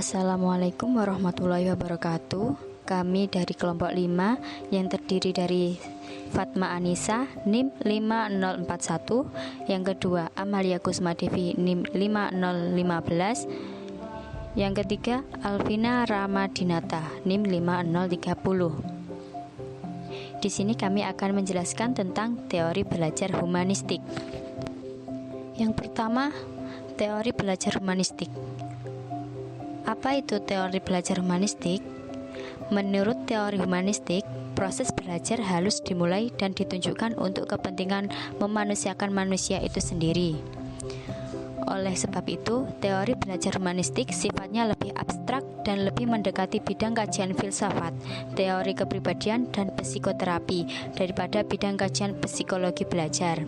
Assalamualaikum warahmatullahi wabarakatuh. Kami dari kelompok 5 yang terdiri dari Fatma Anissa NIM 5041, yang kedua Amalia Kusmadevi NIM 5015, yang ketiga Alvina Ramadinata NIM 5030. Di sini kami akan menjelaskan tentang teori belajar humanistik. Yang pertama, teori belajar humanistik. Apa itu teori belajar humanistik? Menurut teori humanistik, proses belajar harus dimulai dan ditunjukkan untuk kepentingan memanusiakan manusia itu sendiri. Oleh sebab itu, teori belajar humanistik sifatnya lebih abstrak dan lebih mendekati bidang kajian filsafat, teori kepribadian, dan psikoterapi daripada bidang kajian psikologi belajar.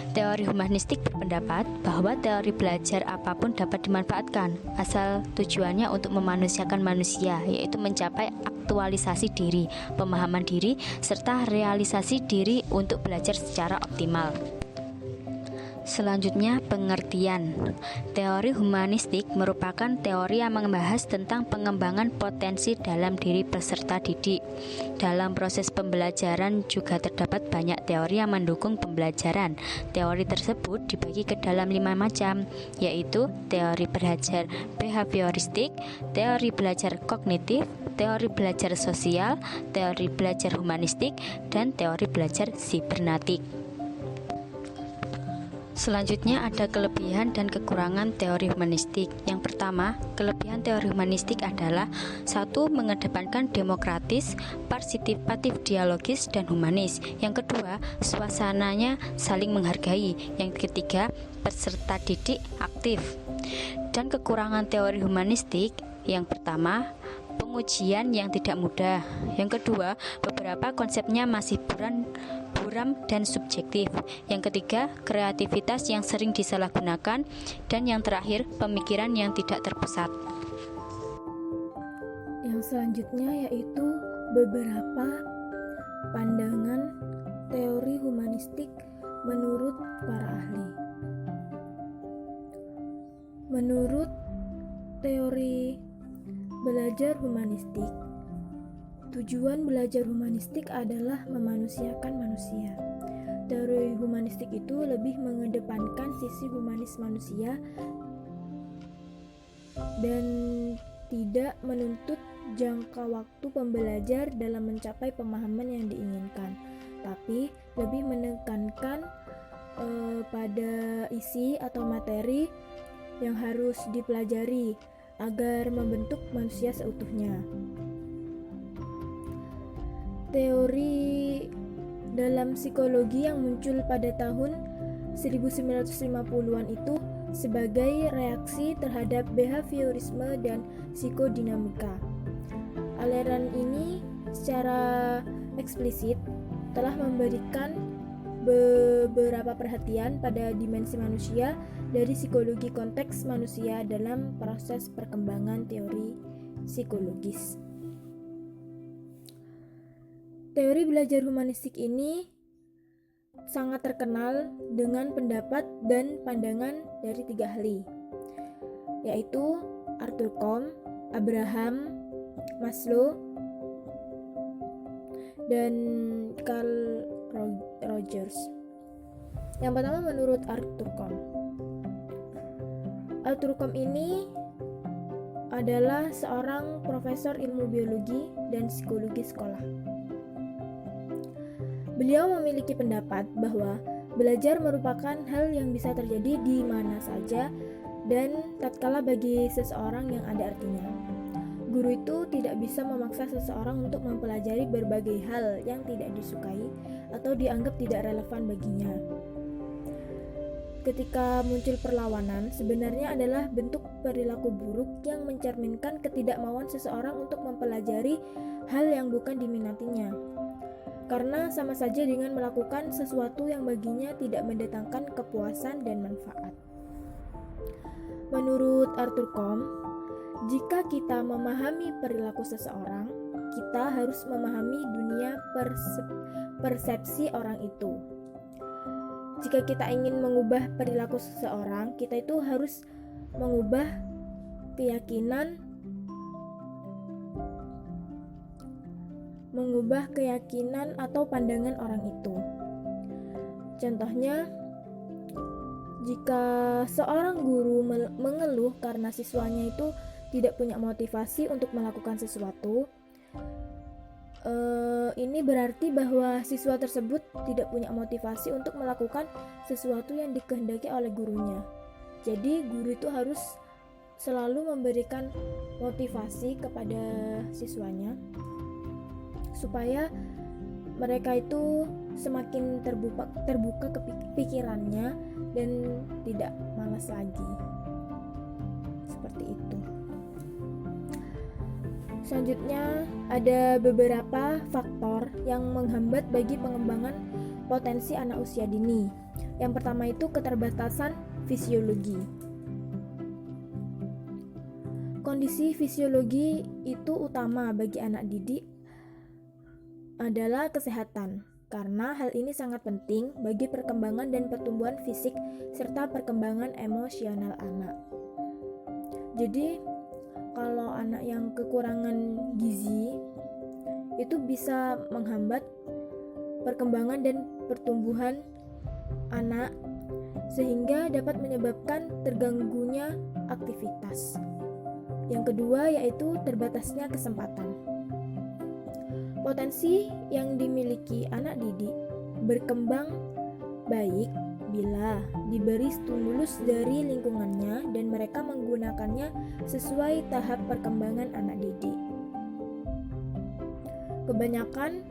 Teori humanistik berpendapat bahwa teori belajar apapun dapat dimanfaatkan, asal tujuannya untuk memanusiakan manusia, yaitu mencapai aktualisasi diri, pemahaman diri, serta realisasi diri untuk belajar secara optimal. Selanjutnya, pengertian. Teori humanistik merupakan teori yang membahas tentang pengembangan potensi dalam diri peserta didik. Dalam proses pembelajaran juga terdapat banyak teori yang mendukung pembelajaran. Teori tersebut dibagi ke dalam 5 macam, yaitu teori belajar behavioristik, teori belajar kognitif, teori belajar sosial, teori belajar humanistik, dan teori belajar sibernetik. Selanjutnya ada kelebihan dan kekurangan teori humanistik. Yang pertama, kelebihan teori humanistik adalah 1. Mengedepankan demokratis, partisipatif, dialogis, dan humanis. Yang kedua, suasananya saling menghargai. Yang ketiga, peserta didik aktif. Dan kekurangan teori humanistik, yang pertama, pengujian yang tidak mudah. Yang kedua, beberapa konsepnya masih buram dan subjektif. Yang ketiga, kreativitas yang sering disalahgunakan. Dan yang terakhir, pemikiran yang tidak terpusat. Yang selanjutnya yaitu beberapa pandangan teori humanistik menurut para ahli. Menurut teori belajar humanistik, tujuan belajar humanistik adalah memanusiakan manusia. Teori humanistik itu lebih mengedepankan sisi humanis manusia dan tidak menuntut jangka waktu pembelajar dalam mencapai pemahaman yang diinginkan, tapi lebih menekankan pada isi atau materi yang harus dipelajari agar membentuk manusia seutuhnya. Teori dalam psikologi yang muncul pada tahun 1950-an itu sebagai reaksi terhadap behaviorisme dan psikodinamika. Aliran ini secara eksplisit telah memberikan beberapa perhatian pada dimensi manusia dari psikologi konteks manusia dalam proses perkembangan teori psikologis. Teori belajar humanistik ini sangat terkenal dengan pendapat dan pandangan dari 3 ahli, yaitu Arthur Combe, Abraham Maslow, dan Carl Rogers. Yang pertama, menurut Arthur Combe. Arthur Combe ini adalah seorang profesor ilmu biologi dan psikologi sekolah. Beliau memiliki pendapat bahwa belajar merupakan hal yang bisa terjadi di mana saja dan tatkala bagi seseorang yang ada artinya. Guru itu tidak bisa memaksa seseorang untuk mempelajari berbagai hal yang tidak disukai atau dianggap tidak relevan baginya. Ketika muncul perlawanan, sebenarnya adalah bentuk perilaku buruk yang mencerminkan ketidakmauan seseorang untuk mempelajari hal yang bukan diminatinya. Karena sama saja dengan melakukan sesuatu yang baginya tidak mendatangkan kepuasan dan manfaat. Menurut Arthur Combe, jika kita memahami perilaku seseorang, kita harus memahami dunia persepsi orang itu. Jika kita ingin mengubah perilaku seseorang, kita itu harus mengubah keyakinan atau pandangan orang itu. Contohnya, jika seorang guru mengeluh karena siswanya itu tidak punya motivasi untuk melakukan sesuatu, ini berarti bahwa siswa tersebut tidak punya motivasi untuk melakukan sesuatu yang dikehendaki oleh gurunya. Jadi guru itu harus selalu memberikan motivasi kepada siswanya supaya mereka itu semakin terbuka ke pikirannya dan tidak malas lagi. Seperti itu. Selanjutnya, ada beberapa faktor yang menghambat bagi pengembangan potensi anak usia dini. Yang pertama itu keterbatasan fisiologi. Kondisi fisiologi itu utama bagi anak didik adalah kesehatan, karena hal ini sangat penting bagi perkembangan dan pertumbuhan fisik serta perkembangan emosional anak. Jadi, kalau anak yang kekurangan gizi itu bisa menghambat perkembangan dan pertumbuhan anak sehingga dapat menyebabkan terganggunya aktivitas. Yang kedua yaitu terbatasnya kesempatan. Potensi yang dimiliki anak didik berkembang baik bila diberi stimulus dari lingkungannya dan mereka menggunakannya sesuai tahap perkembangan anak didik. Kebanyakan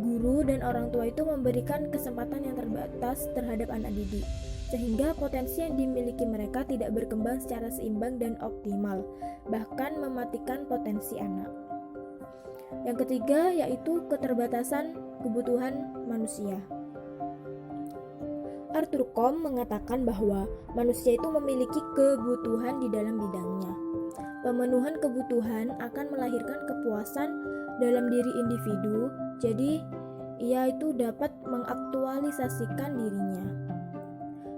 guru dan orang tua itu memberikan kesempatan yang terbatas terhadap anak didik, sehingga potensi yang dimiliki mereka tidak berkembang secara seimbang dan optimal, bahkan mematikan potensi anak. Yang ketiga yaitu keterbatasan kebutuhan manusia. Arthur Combe mengatakan bahwa manusia itu memiliki kebutuhan di dalam bidangnya. Pemenuhan kebutuhan akan melahirkan kepuasan dalam diri individu, jadi ia itu dapat mengaktualisasikan dirinya.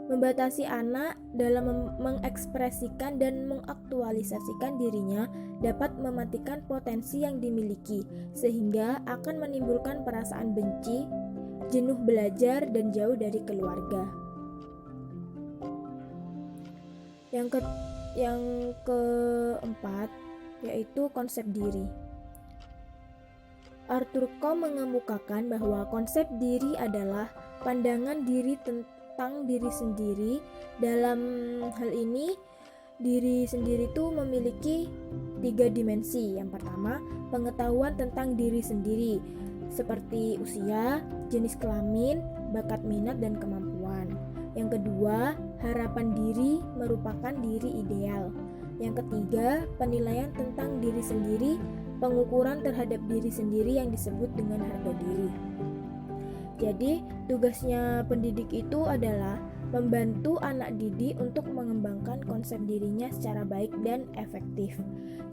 Membatasi anak dalam mengekspresikan dan mengaktualisasikan dirinya dapat mematikan potensi yang dimiliki, sehingga akan menimbulkan perasaan benci, jenuh belajar, dan jauh dari keluarga. Yang keempat yaitu konsep diri. Arthur Combe mengemukakan bahwa konsep diri adalah pandangan diri tentang diri sendiri. Dalam hal ini, diri sendiri itu memiliki 3 dimensi. Yang pertama, pengetahuan tentang diri sendiri, seperti usia, jenis kelamin, bakat minat, dan kemampuan. Yang kedua, harapan diri merupakan diri ideal. Yang ketiga, penilaian tentang diri sendiri, pengukuran terhadap diri sendiri yang disebut dengan harga diri. Jadi, tugasnya pendidik itu adalah membantu anak didik untuk mengembangkan konsep dirinya secara baik dan efektif.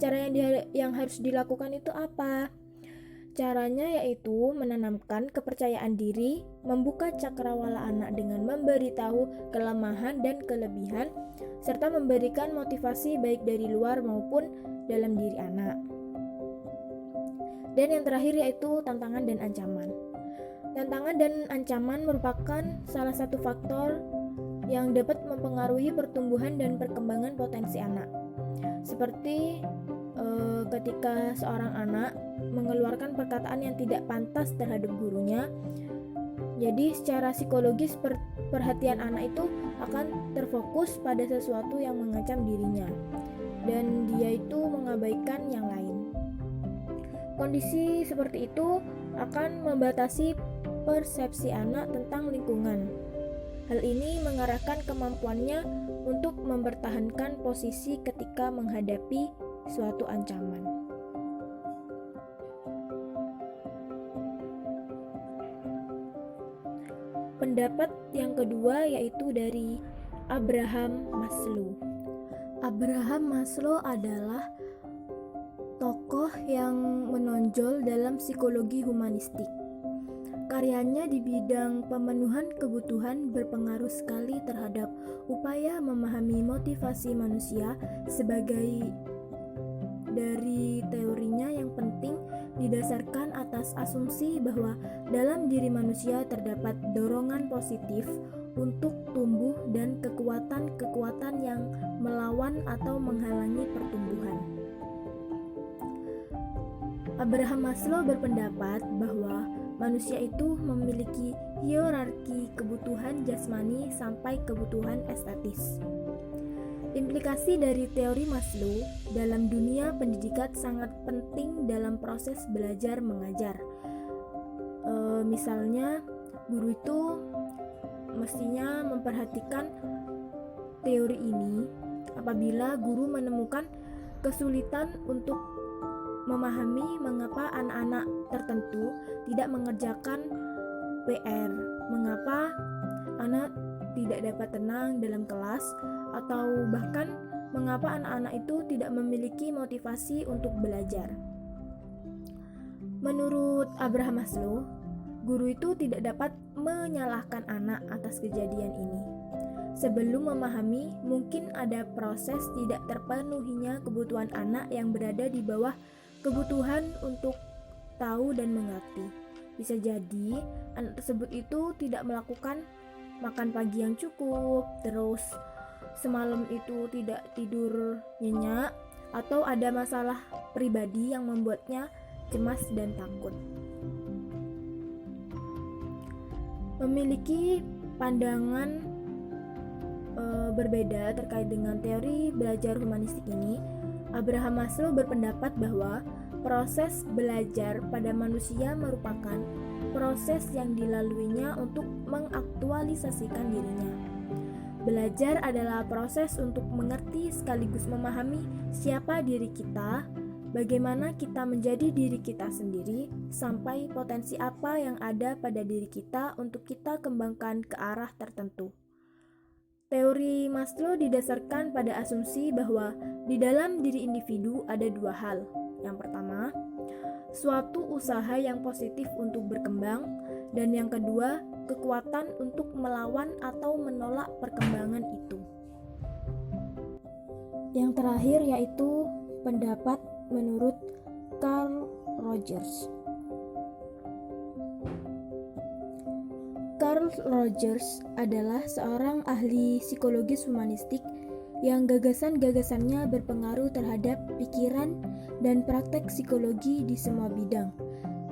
Cara yang harus dilakukan itu apa? Caranya yaitu menanamkan kepercayaan diri, membuka cakrawala anak dengan memberitahu kelemahan dan kelebihan, serta memberikan motivasi baik dari luar maupun dalam diri anak. Dan yang terakhir yaitu tantangan dan ancaman. Tantangan dan ancaman merupakan salah satu faktor yang dapat mempengaruhi pertumbuhan dan perkembangan potensi anak. Seperti ketika seorang anak mengeluarkan perkataan yang tidak pantas terhadap gurunya. Jadi secara psikologis perhatian anak itu akan terfokus pada sesuatu yang mengancam dirinya dan dia itu mengabaikan yang lain. Kondisi seperti itu akan membatasi persepsi anak tentang lingkungan. Hal ini mengarahkan kemampuannya untuk mempertahankan posisi ketika menghadapi suatu ancaman. Pendapat yang kedua yaitu dari Abraham Maslow. Abraham Maslow adalah tokoh yang menonjol dalam psikologi humanistik Karyanya di bidang pemenuhan kebutuhan berpengaruh sekali terhadap upaya memahami motivasi manusia. Sebagai dari teorinya yang penting didasarkan atas asumsi bahwa dalam diri manusia terdapat dorongan positif untuk tumbuh dan kekuatan-kekuatan yang melawan atau menghalangi pertumbuhan. Abraham Maslow berpendapat bahwa manusia itu memiliki hierarki kebutuhan jasmani sampai kebutuhan estetis. Implikasi dari teori Maslow dalam dunia pendidikan sangat penting dalam proses belajar mengajar. Misalnya, guru itu mestinya memperhatikan teori ini apabila guru menemukan kesulitan untuk memahami mengapa anak-anak tertentu tidak mengerjakan PR, mengapa anak tidak dapat tenang dalam kelas, atau bahkan mengapa anak-anak itu tidak memiliki motivasi untuk belajar. Menurut Abraham Maslow, guru itu tidak dapat menyalahkan anak atas kejadian ini. Sebelum memahami, mungkin ada proses tidak terpenuhinya kebutuhan anak yang berada di bawah kebutuhan untuk tahu dan mengerti. Bisa jadi anak tersebut itu tidak melakukan makan pagi yang cukup, terus semalam itu tidak tidur nyenyak, atau ada masalah pribadi yang membuatnya cemas dan takut. Memiliki pandangan berbeda terkait dengan teori belajar humanistik ini, Abraham Maslow berpendapat bahwa proses belajar pada manusia merupakan proses yang dilaluinya untuk mengaktualisasikan dirinya. Belajar adalah proses untuk mengerti sekaligus memahami siapa diri kita, bagaimana kita menjadi diri kita sendiri, sampai potensi apa yang ada pada diri kita untuk kita kembangkan ke arah tertentu. Teori Maslow didasarkan pada asumsi bahwa di dalam diri individu ada dua hal. Yang pertama, suatu usaha yang positif untuk berkembang, dan yang kedua, kekuatan untuk melawan atau menolak perkembangan itu. Yang terakhir yaitu pendapat menurut Carl Rogers. Carl Rogers adalah seorang ahli psikologis humanistik yang gagasan-gagasannya berpengaruh terhadap pikiran dan praktek psikologi di semua bidang,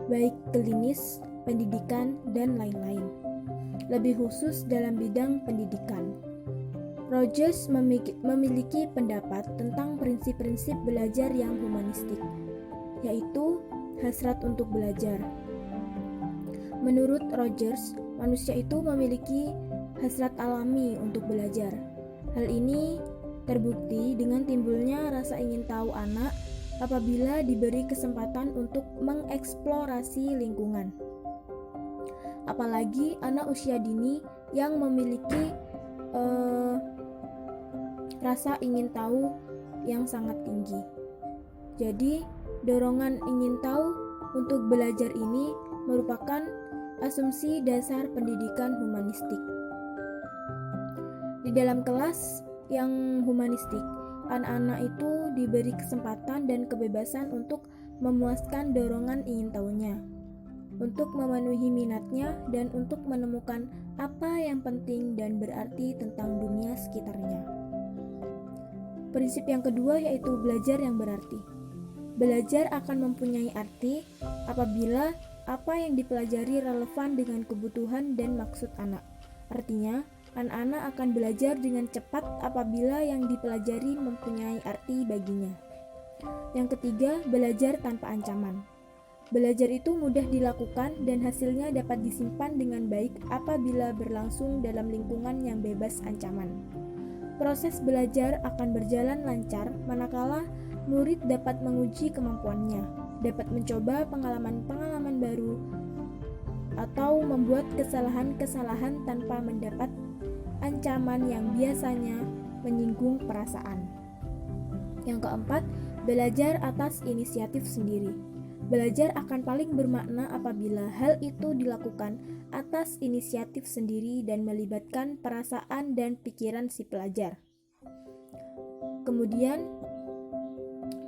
baik klinis, pendidikan, dan lain-lain. Lebih khusus dalam bidang pendidikan. Rogers memiliki pendapat tentang prinsip-prinsip belajar yang humanistik, yaitu hasrat untuk belajar. Menurut Rogers, manusia itu memiliki hasrat alami untuk belajar. Hal ini terbukti dengan timbulnya rasa ingin tahu anak apabila diberi kesempatan untuk mengeksplorasi lingkungan. Apalagi anak usia dini yang memiliki rasa ingin tahu yang sangat tinggi. Jadi, dorongan ingin tahu untuk belajar ini merupakan asumsi dasar pendidikan humanistik. Di dalam kelas yang humanistik, anak-anak itu diberi kesempatan dan kebebasan untuk memuaskan dorongan ingin tahunya, untuk memenuhi minatnya, dan untuk menemukan apa yang penting dan berarti tentang dunia sekitarnya. Prinsip yang kedua yaitu belajar yang berarti. Belajar akan mempunyai arti apabila apa yang dipelajari relevan dengan kebutuhan dan maksud anak. Artinya, anak-anak akan belajar dengan cepat apabila yang dipelajari mempunyai arti baginya. Yang ketiga, belajar tanpa ancaman. Belajar itu mudah dilakukan dan hasilnya dapat disimpan dengan baik apabila berlangsung dalam lingkungan yang bebas ancaman. Proses belajar akan berjalan lancar manakala murid dapat menguji kemampuannya, dapat mencoba pengalaman-pengalaman baru, atau membuat kesalahan-kesalahan tanpa mendapat ancaman yang biasanya menyinggung perasaan. Yang keempat, belajar atas inisiatif sendiri. Belajar akan paling bermakna apabila hal itu dilakukan atas inisiatif sendiri dan melibatkan perasaan dan pikiran si pelajar. Kemudian,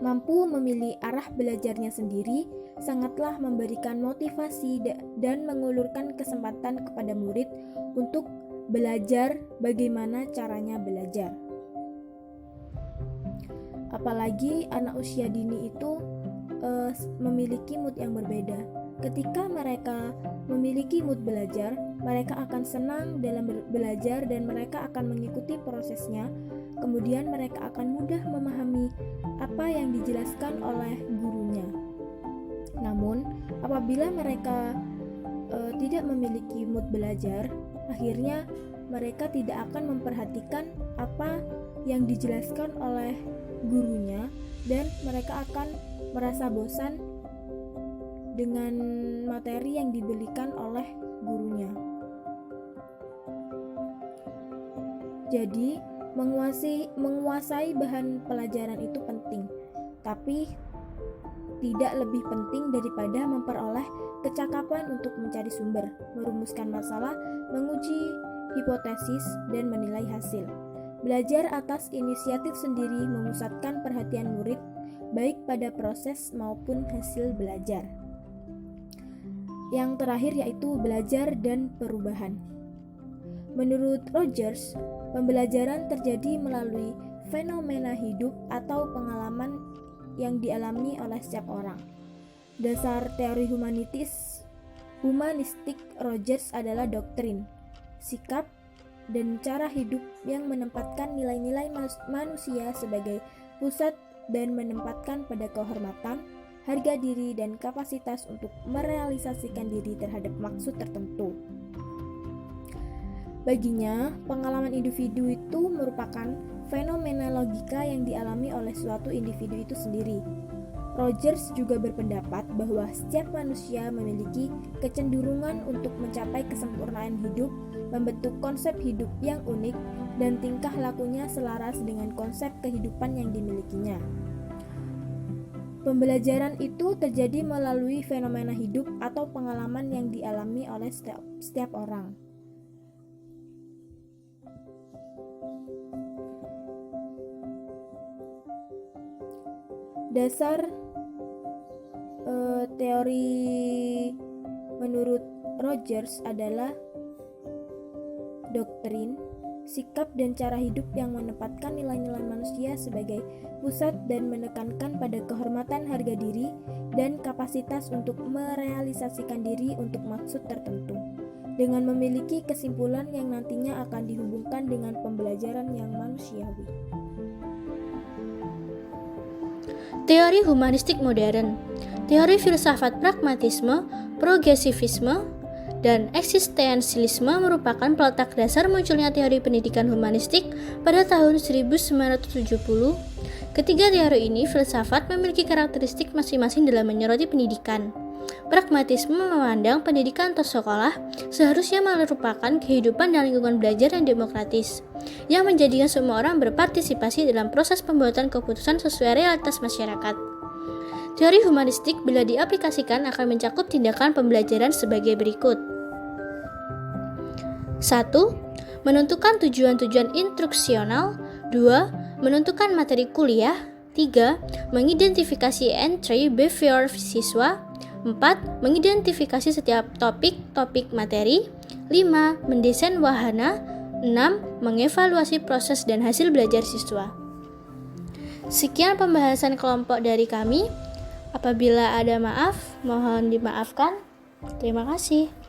mampu memilih arah belajarnya sendiri sangatlah memberikan motivasi dan mengulurkan kesempatan kepada murid untuk belajar bagaimana caranya belajar. Apalagi anak usia dini itu memiliki mood yang berbeda. Ketika mereka memiliki mood belajar, mereka akan senang dalam belajar dan mereka akan mengikuti prosesnya. Kemudian mereka akan mudah memahami apa yang dijelaskan oleh gurunya. Namun, apabila mereka tidak memiliki mood belajar, akhirnya mereka tidak akan memperhatikan apa yang dijelaskan oleh gurunya dan mereka akan merasa bosan dengan materi yang diberikan oleh gurunya. Jadi, menguasai bahan pelajaran itu penting, tapi tidak lebih penting daripada memperoleh kecakapan untuk mencari sumber, merumuskan masalah, menguji hipotesis, dan menilai hasil. Belajar atas inisiatif sendiri memusatkan perhatian murid baik pada proses maupun hasil belajar. Yang terakhir yaitu belajar dan perubahan. Menurut Rogers, pembelajaran terjadi melalui fenomena hidup atau pengalaman yang dialami oleh setiap orang. Dasar teori humanistik Rogers adalah doktrin, sikap, dan cara hidup yang menempatkan nilai-nilai manusia sebagai pusat dan menempatkan pada kehormatan, harga diri, dan kapasitas untuk merealisasikan diri terhadap maksud tertentu. Baginya, pengalaman individu itu merupakan fenomena logika yang dialami oleh suatu individu itu sendiri. Rogers juga berpendapat bahwa setiap manusia memiliki kecenderungan untuk mencapai kesempurnaan hidup, membentuk konsep hidup yang unik, dan tingkah lakunya selaras dengan konsep kehidupan yang dimilikinya. Pembelajaran itu terjadi melalui fenomena hidup atau pengalaman yang dialami oleh setiap orang. Dasar teori menurut Rogers adalah doktrin, sikap, dan cara hidup yang menempatkan nilai-nilai manusia sebagai pusat dan menekankan pada kehormatan, harga diri, dan kapasitas untuk merealisasikan diri untuk maksud tertentu, dengan memiliki kesimpulan yang nantinya akan dihubungkan dengan pembelajaran yang manusiawi. Teori humanistik modern, teori filsafat pragmatisme, progresivisme, dan eksistensialisme merupakan peletak dasar munculnya teori pendidikan humanistik pada tahun 1970. Ketiga teori ini, filsafat memiliki karakteristik masing-masing dalam menyoroti pendidikan. Pragmatisme memandang pendidikan atau sekolah seharusnya merupakan kehidupan dan lingkungan belajar yang demokratis, yang menjadikan semua orang berpartisipasi dalam proses pembuatan keputusan sesuai realitas masyarakat. Teori humanistik bila diaplikasikan akan mencakup tindakan pembelajaran sebagai berikut. 1. Menentukan tujuan-tujuan instruksional. 2. Menentukan materi kuliah. 3. Mengidentifikasi entry behavior siswa. 4. Mengidentifikasi setiap topik materi. 5. Mendesain wahana. 6. Mengevaluasi proses dan hasil belajar siswa. Sekian pembahasan kelompok dari kami. Apabila ada maaf, mohon dimaafkan. Terima kasih.